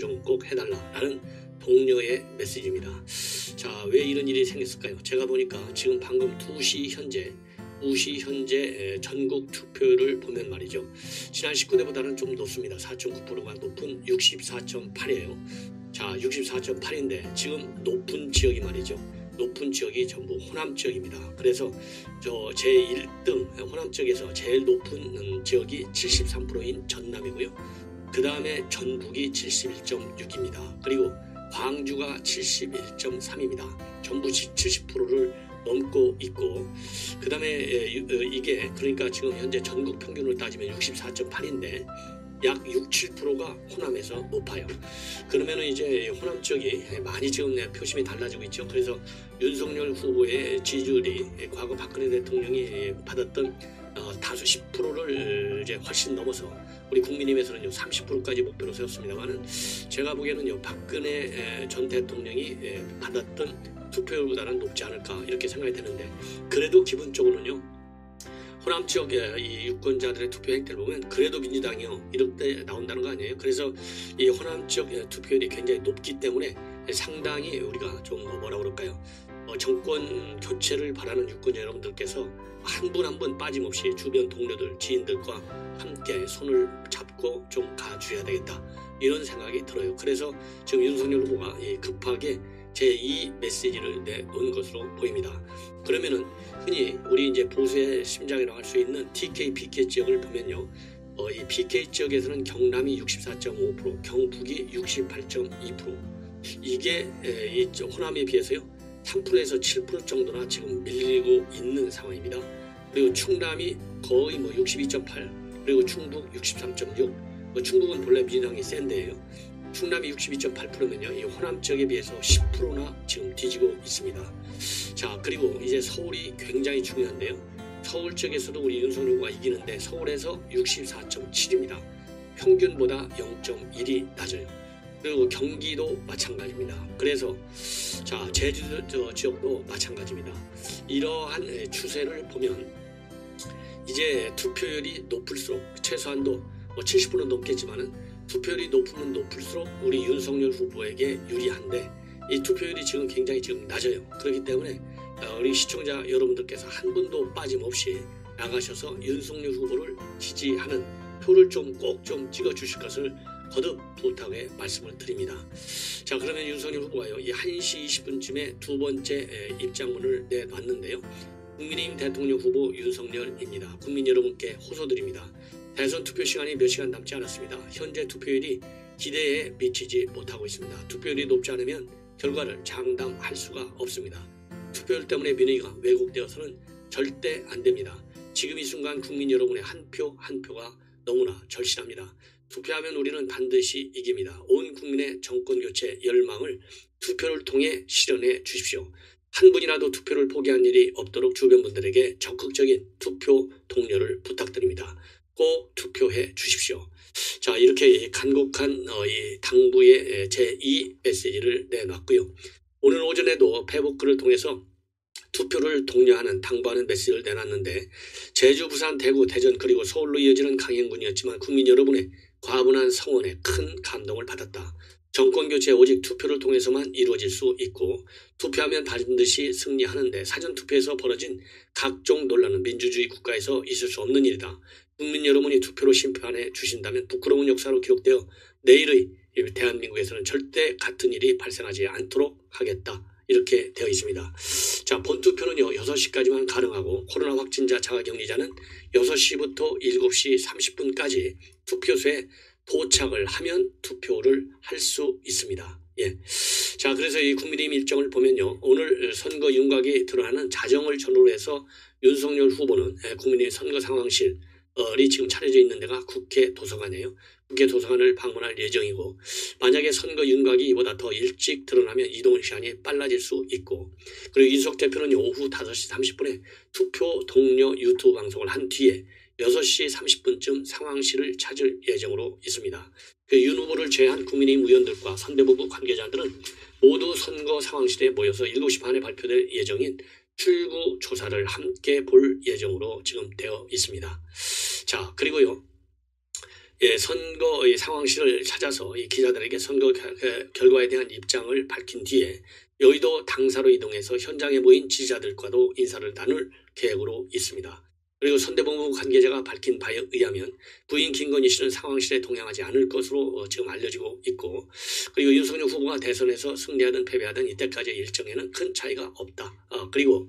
좀 꼭 해달라라는 동료의 메시지입니다. 자, 왜 이런 일이 생겼을까요? 제가 보니까 지금 방금 2시 현재 전국 투표율을 보면 말이죠. 지난 19대보다는 좀 높습니다. 4.9%가 높은 64.8이에요. 자, 64.8인데 지금 높은 지역이 말이죠. 높은 지역이 전부 호남 지역입니다. 그래서 저 제1등 호남 지역에서 제일 높은 지역이 73%인 전남이고요. 그 다음에 전북이 71.6입니다. 그리고 광주가 71.3입니다. 전부 70%를 넘고 있고, 그 다음에 이게 그러니까 지금 현재 전국 평균으로 따지면 64.8인데 약 6, 7%가 호남에서 높아요. 그러면은 이제 호남 지역이 많이 지금 표심이 달라지고 있죠. 그래서 윤석열 후보의 지지율이 과거 박근혜 대통령이 받았던 다수 10%를 이제 훨씬 넘어서 우리 국민의힘에서는 30%까지 목표로 세웠습니다만은 제가 보기에는 박근혜 전 대통령이 받았던 투표율보다는 높지 않을까 이렇게 생각이 되는데, 그래도 기본적으로는요 호남 지역의 이 유권자들의 투표 행태를 보면 그래도 민주당이요 이렇게 나온다는 거 아니에요. 그래서 이 호남 지역 투표율이 굉장히 높기 때문에 상당히 우리가 좀 뭐라 그럴까요, 정권 교체를 바라는 유권자 여러분들께서 한 분 한 분 빠짐없이 주변 동료들, 지인들과 함께 손을 잡고 좀 가주셔야 되겠다 이런 생각이 들어요. 그래서 지금 윤석열 후보가 급하게 제2 메시지를 내놓은 것으로 보입니다. 그러면은 흔히 우리 이제 보수의 심장이라고 할 수 있는 TK, PK 지역을 보면요, 이 PK 지역에서는 경남이 64.5%, 경북이 68.2%, 이게 이 호남에 비해서요 3%에서 7% 정도나 지금 밀리고 있는 상황입니다. 그리고 충남이 거의 62.8, 그리고 충북 63.6, 충북은 본래 민주당이 센데요. 충남이 62.8%면요, 이 호남 지역에 비해서 10%나 지금 뒤지고 있습니다. 자, 그리고 이제 서울이 굉장히 중요한데요. 서울 지역에서도 우리 윤석열 후보가 이기는데 서울에서 64.7입니다. 평균보다 0.1이 낮아요. 그리고 경기도 마찬가지입니다. 그래서 자, 제주도 지역도 마찬가지입니다. 이러한 추세를 보면 이제 투표율이 높을수록, 최소한도 70%는 넘겠지만은 투표율이 높으면 높을수록 우리 윤석열 후보에게 유리한데, 이 투표율이 지금 굉장히 지금 낮아요. 그렇기 때문에 우리 시청자 여러분들께서 한 분도 빠짐없이 나가셔서 윤석열 후보를 지지하는 표를 좀 꼭 좀 찍어주실 것을 거듭 부탁해 말씀을 드립니다. 자, 그러면 윤석열 후보가요, 이 1시 20분쯤에 두 번째 입장문을 내놨는데요. 국민의힘 대통령 후보 윤석열입니다. 국민 여러분께 호소드립니다. 대선 투표 시간이 몇 시간 남지 않았습니다. 현재 투표율이 기대에 미치지 못하고 있습니다. 투표율이 높지 않으면 결과를 장담할 수가 없습니다. 투표율 때문에 민의가 왜곡되어서는 절대 안 됩니다. 지금 이 순간 국민 여러분의 한 표 한 표가 너무나 절실합니다. 투표하면 우리는 반드시 이깁니다. 온 국민의 정권교체 열망을 투표를 통해 실현해 주십시오. 한 분이라도 투표를 포기한 일이 없도록 주변 분들에게 적극적인 투표 동료를 부탁드립니다. 꼭 투표해 주십시오. 자, 이렇게 간곡한 이 당부의 제2 메시지를 내놨고요. 오늘 오전에도 페이스북을 통해서 투표를 독려하는, 당부하는 메시지를 내놨는데, 제주, 부산, 대구, 대전 그리고 서울로 이어지는 강행군이었지만 국민 여러분의 과분한 성원에 큰 감동을 받았다. 정권교체 오직 투표를 통해서만 이루어질 수 있고, 투표하면 반드시 승리하는데 사전투표에서 벌어진 각종 논란은 민주주의 국가에서 있을 수 없는 일이다. 국민 여러분이 투표로 심판해 주신다면 부끄러운 역사로 기록되어 내일의 대한민국에서는 절대 같은 일이 발생하지 않도록 하겠다. 이렇게 되어 있습니다. 자, 본투표는요 6시까지만 가능하고 코로나 확진자 자가격리자는 6시부터 7시 30분까지 투표소에 도착을 하면 투표를 할 수 있습니다. 예. 자, 그래서 이 국민의힘 일정을 보면요, 오늘 선거 윤곽이 드러나는 자정을 전후로 해서 윤석열 후보는 국민의힘 선거 상황실이 지금 차려져 있는 데가 국회 도서관이에요. 국회 도서관을 방문할 예정이고, 만약에 선거 윤곽이 이보다 더 일찍 드러나면 이동 시간이 빨라질 수 있고, 그리고 이준석 대표는 오후 5시 30분에 투표 동료 유튜브 방송을 한 뒤에 6시 30분쯤 상황실을 찾을 예정으로 있습니다. 그 윤 후보를 제외한 국민의힘 의원들과 선대본부 관계자들은 모두 선거 상황실에 모여서 7시 반에 발표될 예정인 출구 조사를 함께 볼 예정으로 지금 되어 있습니다. 자, 그리고요, 선거 상황실을 찾아서 이 기자들에게 선거 결과에 대한 입장을 밝힌 뒤에 여의도 당사로 이동해서 현장에 모인 지지자들과도 인사를 나눌 계획으로 있습니다. 그리고 선대본부 관계자가 밝힌 바에 의하면 부인 김건희 씨는 상황실에 동행하지 않을 것으로 지금 알려지고 있고, 그리고 윤석열 후보가 대선에서 승리하든 패배하든 이때까지의 일정에는 큰 차이가 없다. 그리고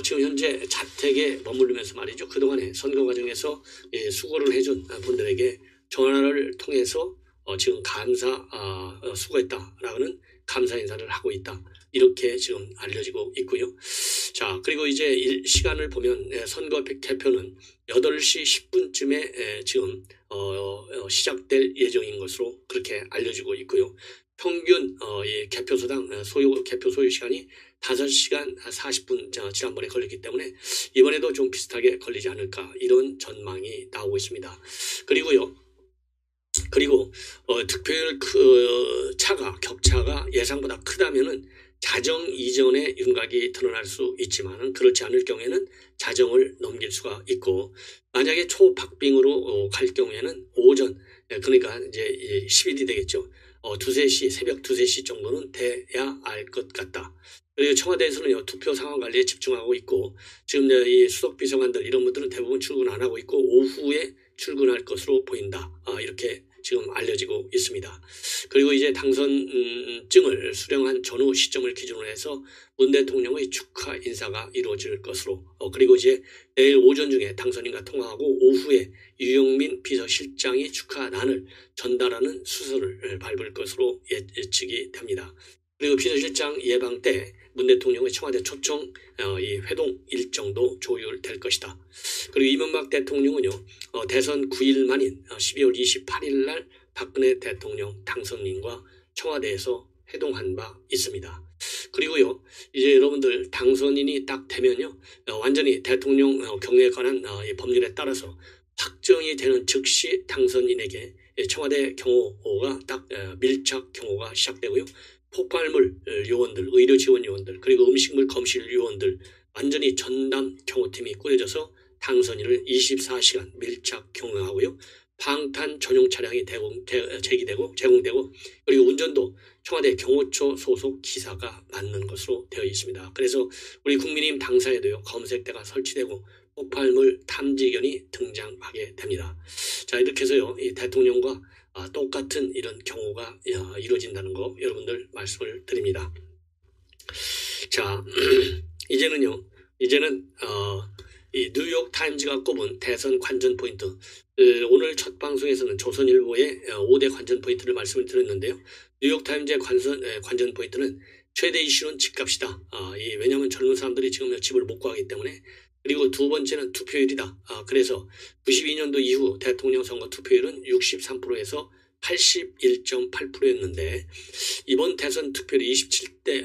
지금 현재 자택에 머무르면서 말이죠. 그동안에 선거 과정에서 수고를 해준 분들에게 전화를 통해서 지금 수고했다라는 감사 인사를 하고 있다. 이렇게 지금 알려지고 있고요. 자, 그리고 이제 시간을 보면 선거 개표는 8시 10분쯤에 지금 시작될 예정인 것으로 그렇게 알려지고 있고요. 평균 개표소당 개표 소요 시간이 5시간 40분 지난번에 걸렸기 때문에 이번에도 좀 비슷하게 걸리지 않을까, 이런 전망이 나오고 있습니다. 그리고 득표율 격차가 예상보다 크다면은 자정 이전에 윤곽이 드러날 수 있지만, 그렇지 않을 경우에는 자정을 넘길 수가 있고, 만약에 초박빙으로 갈 경우에는 오전, 그러니까 이제 10일이 되겠죠. 새벽 2-3시 정도는 돼야 알 것 같다. 그리고 청와대에서는요, 투표 상황 관리에 집중하고 있고, 지금 이 수석 비서관들 이런 분들은 대부분 출근 안 하고 있고 오후에 출근할 것으로 보인다. 이렇게 지금 알려지고 있습니다. 그리고 이제 당선증을 수령한 전후 시점을 기준으로 해서 문 대통령의 축하 인사가 이루어질 것으로, 그리고 이제 내일 오전 중에 당선인과 통화하고 오후에 유영민 비서실장이 축하란을 전달하는 수순을 밟을 것으로 예측이 됩니다. 그리고 비서실장 예방 때 문 대통령의 청와대 초청 이 회동 일정도 조율될 것이다. 그리고 이명박 대통령은요, 대선 9일 만인 12월 28일 날 박근혜 대통령 당선인과 청와대에서 회동한 바 있습니다. 그리고요, 이제 여러분들 당선인이 딱 되면요, 완전히 대통령 경우에 관한 법률에 따라서 확정이 되는 즉시 당선인에게 청와대 경호가 딱 밀착 경호가 시작되고요. 폭발물 요원들, 의료 지원 요원들, 그리고 음식물 검실 요원들 완전히 전담 경호팀이 꾸려져서 당선인을 24시간 밀착 경호하고요. 방탄 전용 차량이 제공되고, 그리고 운전도 청와대 경호처 소속 기사가 맡는 것으로 되어 있습니다. 그래서 우리 국민의힘 당사에도요, 검색대가 설치되고 폭발물 탐지견이 등장하게 됩니다. 자, 이렇게 해서요, 이 대통령과 똑같은 이런 경우가 이루어진다는 거 여러분들 말씀을 드립니다. 자, 이제는 이 뉴욕 타임즈가 꼽은 대선 관전 포인트, 오늘 첫 방송에서는 조선일보의 5대 관전 포인트를 말씀을 드렸는데요. 뉴욕 타임즈의 관전 포인트는 최대 이슈는 집값이다. 왜냐하면 젊은 사람들이 지금 집을 못 구하기 때문에. 그리고 두 번째는 투표율이다. 그래서 92년도 이후 대통령 선거 투표율은 63%에서 81.8%였는데 이번 대선 투표율이 19대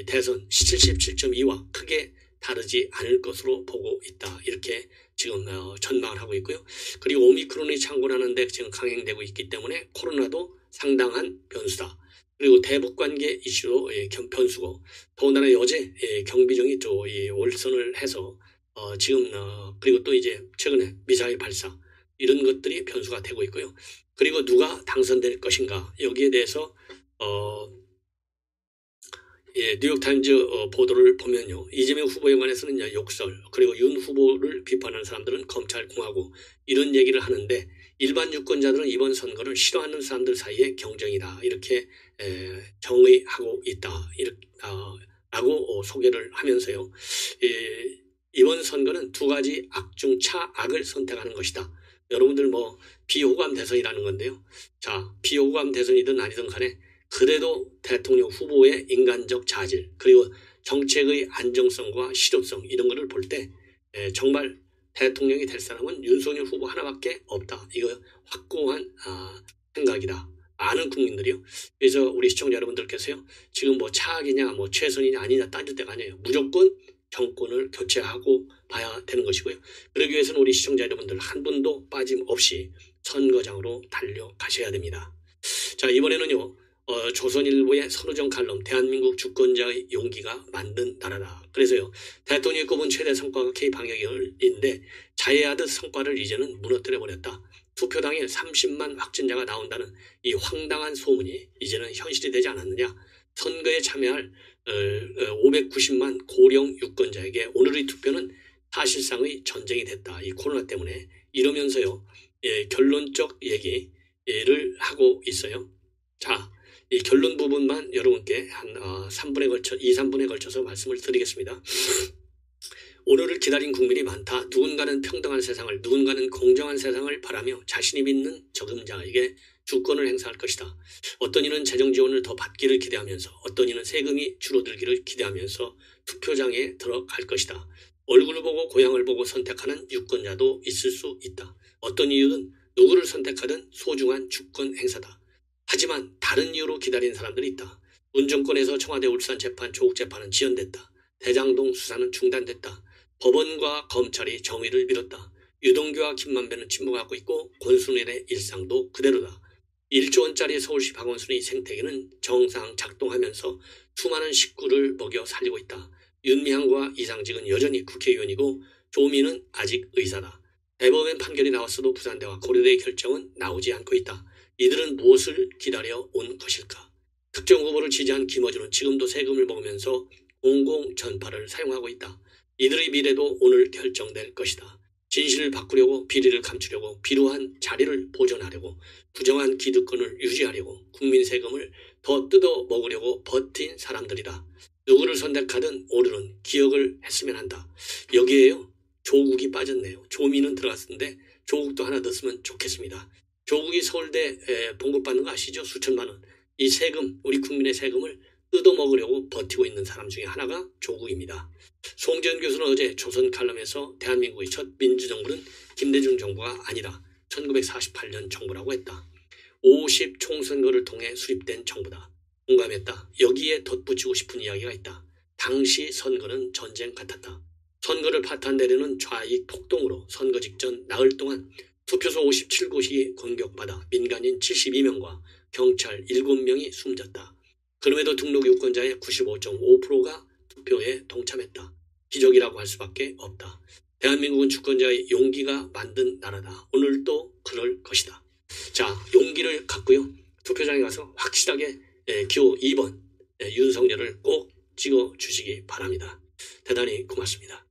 대선 77.2와 크게 다르지 않을 것으로 보고 있다. 이렇게 지금 전망을 하고 있고요. 그리고 오미크론이 창궐하는데 지금 강행되고 있기 때문에 코로나도 상당한 변수다. 그리고 대북관계 이슈로 변수고, 더군다나 어제 경비정이 또 월선을 해서 지금 그리고 또 이제 최근에 미사일 발사 이런 것들이 변수가 되고 있고요. 그리고 누가 당선될 것인가, 여기에 대해서 뉴욕타임즈 보도를 보면요, 이재명 후보에 관해서는 욕설, 그리고 윤 후보를 비판하는 사람들은 검찰 공화국 이런 얘기를 하는데, 일반 유권자들은 이번 선거를 싫어하는 사람들 사이에 경쟁이다, 이렇게 정의하고 있다, 라고 소개를 하면서요, 이번 선거는 두 가지 악 중 차악을 선택하는 것이다. 여러분들 비호감 대선이라는 건데요. 자, 비호감 대선이든 아니든 간에 그래도 대통령 후보의 인간적 자질, 그리고 정책의 안정성과 실효성 이런 거를 볼 때 정말 대통령이 될 사람은 윤석열 후보 하나밖에 없다. 이거 확고한 생각이다. 많은 국민들이요. 그래서 우리 시청자 여러분들께서요, 지금 차악이냐 최선이냐 아니냐 따질 때가 아니에요. 무조건 정권을 교체하고 봐야 되는 것이고요. 그러기 위해서는 우리 시청자 여러분들 한 분도 빠짐없이 선거장으로 달려가셔야 됩니다. 자, 이번에는요, 조선일보의 선우정 칼럼 대한민국 주권자의 용기가 만든 나라다. 그래서요. 대통령이 꼽은 최대 성과가 K방역인데 자해하듯 성과를 이제는 무너뜨려버렸다. 투표 당일 30만 확진자가 나온다는 이 황당한 소문이 이제는 현실이 되지 않았느냐. 선거에 참여할 590만 고령 유권자에게 오늘의 투표는 사실상의 전쟁이 됐다. 이 코로나 때문에 이러면서요. 결론적 얘기를 하고 있어요. 자, 이 결론 부분만 여러분께 한 3분에 걸쳐서 말씀을 드리겠습니다. 오늘을 기다린 국민이 많다. 누군가는 평등한 세상을, 누군가는 공정한 세상을 바라며 자신이 믿는 적임자에게 주권을 행사할 것이다. 어떤 이는 재정 지원을 더 받기를 기대하면서, 어떤 이는 세금이 줄어들기를 기대하면서 투표장에 들어갈 것이다. 얼굴을 보고 고향을 보고 선택하는 유권자도 있을 수 있다. 어떤 이유든 누구를 선택하든 소중한 주권 행사다. 하지만 다른 이유로 기다린 사람들이 있다. 운정권에서 청와대 울산 재판 조국 재판은 지연됐다. 대장동 수사는 중단됐다. 법원과 검찰이 정의를 밀었다. 유동규와 김만배는 침묵하고 있고 권순일의 일상도 그대로다. 1조 원짜리 서울시 박원순의 생태계는 정상 작동하면서 수많은 식구를 먹여 살리고 있다. 윤미향과 이상직은 여전히 국회의원이고 조미는 아직 의사다. 대법원 판결이 나왔어도 부산대와 고려대의 결정은 나오지 않고 있다. 이들은 무엇을 기다려 온 것일까? 특정 후보를 지지한 김어준은 지금도 세금을 먹으면서 공공전파를 사용하고 있다. 이들의 미래도 오늘 결정될 것이다. 진실을 바꾸려고 비리를 감추려고 필요한 자리를 보존하려고 부정한 기득권을 유지하려고 국민 세금을 더 뜯어 먹으려고 버틴 사람들이다. 누구를 선택하든 오늘은 기억을 했으면 한다. 여기에요. 조국이 빠졌네요. 조미는 들어갔는데 조국도 하나 넣었으면 좋겠습니다. 조국이 서울대 봉급받는 거 아시죠? 수천만 원. 이 세금, 우리 국민의 세금을 뜯어먹으려고 버티고 있는 사람 중에 하나가 조국입니다. 송재현 교수는 어제 조선 칼럼에서 대한민국의 첫 민주정부는 김대중 정부가 아니다. 1948년 정부라고 했다. 50 총선거를 통해 수립된 정부다. 공감했다. 여기에 덧붙이고 싶은 이야기가 있다. 당시 선거는 전쟁 같았다. 선거를 파탄내려는 좌익 폭동으로 선거 직전 나흘 동안 투표소 57곳이 공격받아 민간인 72명과 경찰 7명이 숨졌다. 그럼에도 등록 유권자의 95.5%가 투표에 동참했다. 기적이라고 할 수밖에 없다. 대한민국은 주권자의 용기가 만든 나라다. 오늘도 그럴 것이다. 자, 용기를 갖고요. 투표장에 가서 확실하게 기호 2번 윤석열을 꼭 찍어주시기 바랍니다. 대단히 고맙습니다.